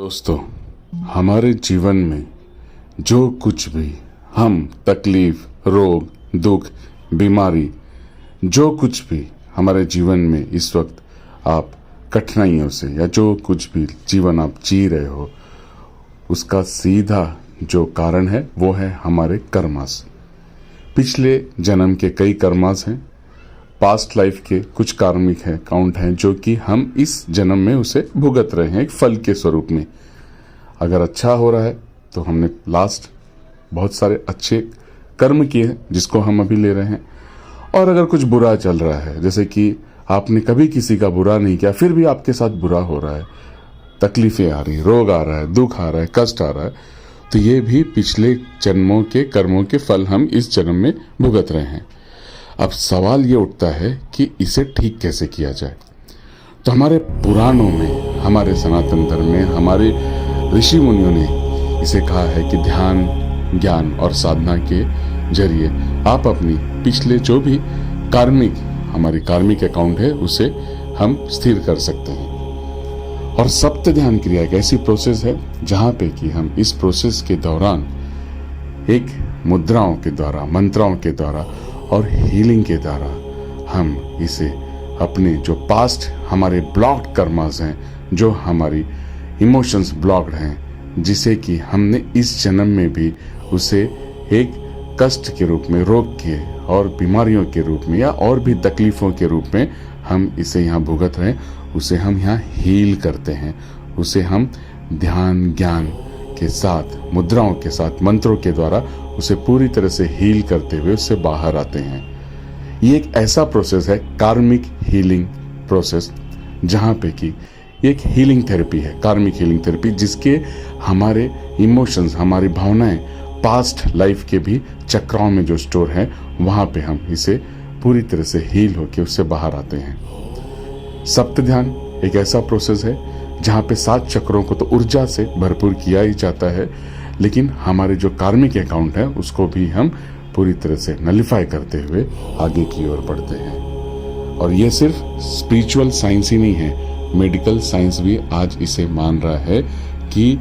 दोस्तों, हमारे जीवन में जो कुछ भी हम तकलीफ, रोग, दुख, बीमारी, जो कुछ भी हमारे जीवन में इस वक्त आप कठिनाइयों से या जो कुछ भी जीवन आप जी रहे हो, उसका सीधा जो कारण है वो है हमारे कर्मास। पिछले जन्म के कई कर्मास हैं, पास्ट लाइफ के कुछ कार्मिक है काउंट हैं जो कि हम इस जन्म में उसे भुगत रहे हैं एक फल के स्वरूप में। अगर अच्छा हो रहा है तो हमने लास्ट बहुत सारे अच्छे कर्म किए हैं जिसको हम अभी ले रहे हैं, और अगर कुछ बुरा चल रहा है, जैसे कि आपने कभी किसी का बुरा नहीं किया फिर भी आपके साथ बुरा हो रहा है, तकलीफें आ रही, रोग आ रहा है, दुख आ रहा है, कष्ट आ रहा है, तो ये भी पिछले जन्मों के कर्मों के फल हम इस जन्म में भुगत रहे हैं। अब सवाल ये उठता है कि इसे ठीक कैसे किया जाए। तो हमारे पुराणों में, हमारे सनातन धर्म में, हमारे ऋषि मुनियों ने इसे कहा है कि ध्यान, ज्ञान और साधना के जरिए आप अपनी पिछले जो भी कार्मिक, हमारी कार्मिक अकाउंट है उसे हम स्थिर कर सकते हैं। और सप्त ध्यान क्रिया एक ऐसी प्रोसेस है जहां पे कि हम इस प्रोसेस के दौरान एक मुद्राओं के द्वारा, मंत्रों के द्वारा और हीलिंग के द्वारा हम इसे अपने जो पास्ट हमारे ब्लॉक्ड कर्मास हैं, जो हमारी इमोशंस ब्लॉक्ड हैं, जिसे कि हमने इस जन्म में भी उसे एक कष्ट के रूप में, रोग के और बीमारियों के रूप में या और भी तकलीफों के रूप में हम इसे यहाँ भुगत रहे हैं, उसे हम यहाँ हील करते हैं। उसे हम ध्यान, ज्ञान के साथ, मुद्राओं के साथ, मंत्रों के द्वारा उसे पूरी तरह से हील करते हुए उससे बाहर आते हैं। ये एक ऐसा प्रोसेस है, कार्मिक हीलिंग प्रोसेस, जहाँ पे कि एक हीलिंग थेरेपी है, कार्मिक हीलिंग थेरेपी, जिसके हमारे इमोशंस, हमारी भावनाएं पास्ट लाइफ के भी चक्राओं में जो स्टोर है, वहाँ पे हम इसे पूरी तरह से हील होकर उससे बाहर आते हैं। सप्त ध्यान एक ऐसा प्रोसेस है जहाँ पे 7 चक्रों को तो ऊर्जा से भरपूर किया ही जाता है, लेकिन हमारे जो कार्मिक अकाउंट है उसको भी हम पूरी तरह से नलिफाई करते हुए आगे की ओर बढ़ते हैं। और ये सिर्फ स्पिरिचुअल साइंस ही नहीं है, मेडिकल साइंस भी आज इसे मान रहा है कि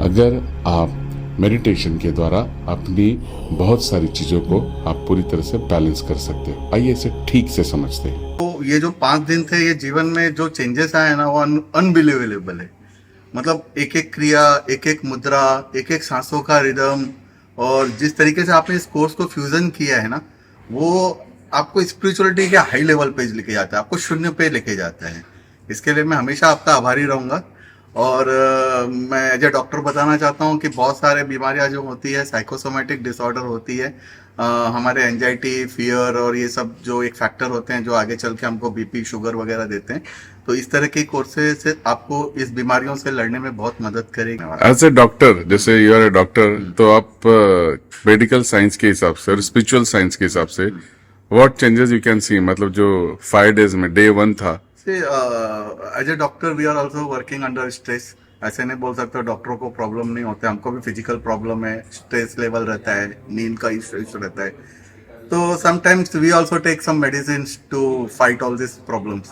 अगर आप मेडिटेशन के द्वारा अपनी बहुत सारी चीजों को आप पूरी तरह से बैलेंस कर सकते हो। आइए इसे ठीक से समझते हैं। तो ये जो 5 दिन थे, ये जीवन में जो चेंजेस आए ना वो अनबिलीवेबल है। मतलब एक एक क्रिया, एक एक मुद्रा, एक एक सांसों का रिदम, और जिस तरीके से आपने इस कोर्स को फ्यूजन किया है ना, वो आपको स्पिरिचुअलिटी के हाई लेवल पे लेके जाता है, आपको शून्य पे लेके जाता है। इसके लिए मैं हमेशा आपका आभारी रहूंगा। और मैं एज ए डॉक्टर बताना चाहता हूँ कि बहुत सारे बीमारियां जो होती है, साइकोसोमेटिक डिसऑर्डर होती है, हमारे एंजाइटी, फियर और ये सब जो एक फैक्टर होते हैं जो आगे चल के हमको बीपी, शुगर वगैरह देते हैं, तो इस तरह के कोर्सेज से आपको इस बीमारियों से लड़ने में बहुत मदद करेगी। एज ए डॉक्टर, जैसे यू आर ए डॉक्टर, तो आप मेडिकल साइंस के हिसाब से और स्पिरिचुअल साइंस के हिसाब से what changes you can see, मतलब जो 5 डेज में डे 1 था। As a doctor we are also working under stress. ऐसे नहीं बोल सकते डॉक्टरों को प्रॉब्लम नहीं होता, हमको भी फिजिकल प्रॉब्लम है, स्ट्रेस लेवल रहता है, नींद का इशू रहता है, तो sometimes we also take some medicine to fight all this problems.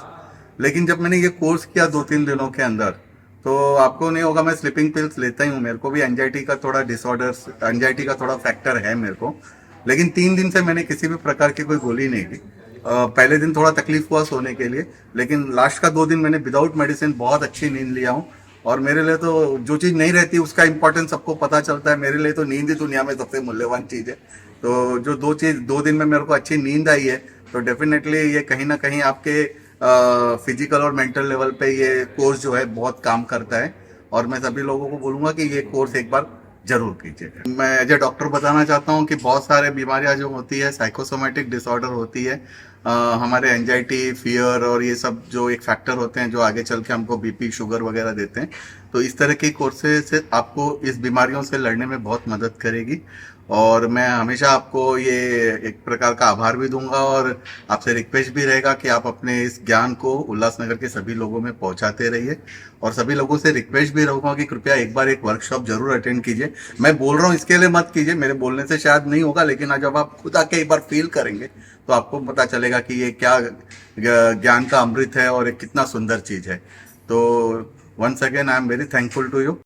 लेकिन जब मैंने ये कोर्स किया 2-3 दिनों के अंदर, तो आपको नहीं होगा, मैं स्लीपिंग पिल्स लेता ही हूँ, मेरे को भी एंजाइटी का थोड़ा डिसऑर्डर, एंजाइटी का थोड़ा फैक्टर है मेरे को, लेकिन 3 दिन से मैंने किसी भी प्रकार की कोई गोली नहीं ली। पहले दिन थोड़ा तकलीफ हुआ सोने के लिए, लेकिन लास्ट का 2 दिन मैंने विदाउट मेडिसिन बहुत अच्छी नींद लिया हूँ। और मेरे लिए तो जो चीज़ नहीं रहती उसका इंपॉर्टेंस सबको पता चलता है, मेरे लिए तो नींद ही दुनिया में सबसे मूल्यवान चीज़ है। तो जो 2 दिन में मेरे को अच्छी नींद आई है, तो डेफिनेटली ये कहीं ना कहीं आपके फिजिकल और मेंटल लेवल पे ये कोर्स जो है बहुत काम करता है। और मैं सभी लोगों को बोलूँगा कि ये कोर्स एक बार जरूर कीजिए। मैं एज ए डॉक्टर बताना चाहता हूँ कि बहुत सारे बीमारियां जो होती है, साइकोसोमेटिक डिसऑर्डर होती है, हमारे एंजाइटी, फियर और ये सब जो एक फैक्टर होते हैं जो आगे चल के हमको बीपी, शुगर वगैरह देते हैं, तो इस तरह के कोर्सेज से आपको इस बीमारियों से लड़ने में बहुत मदद करेगी। और मैं हमेशा आपको ये एक प्रकार का आभार भी दूंगा, और आपसे रिक्वेस्ट भी रहेगा कि आप अपने इस ज्ञान को उल्लासनगर के सभी लोगों में पहुंचाते रहिए। और सभी लोगों से रिक्वेस्ट भी रहूंगा कि कृपया एक बार एक वर्कशॉप जरूर अटेंड कीजिए। मैं बोल रहा हूँ इसके लिए मत कीजिए, मेरे बोलने से शायद नहीं होगा, लेकिन जब आप खुद आके एक बार फील करेंगे तो आपको पता चलेगा कि ये क्या ज्ञान का अमृत है और एक कितना सुंदर चीज है। तो once again I am very thankful to you.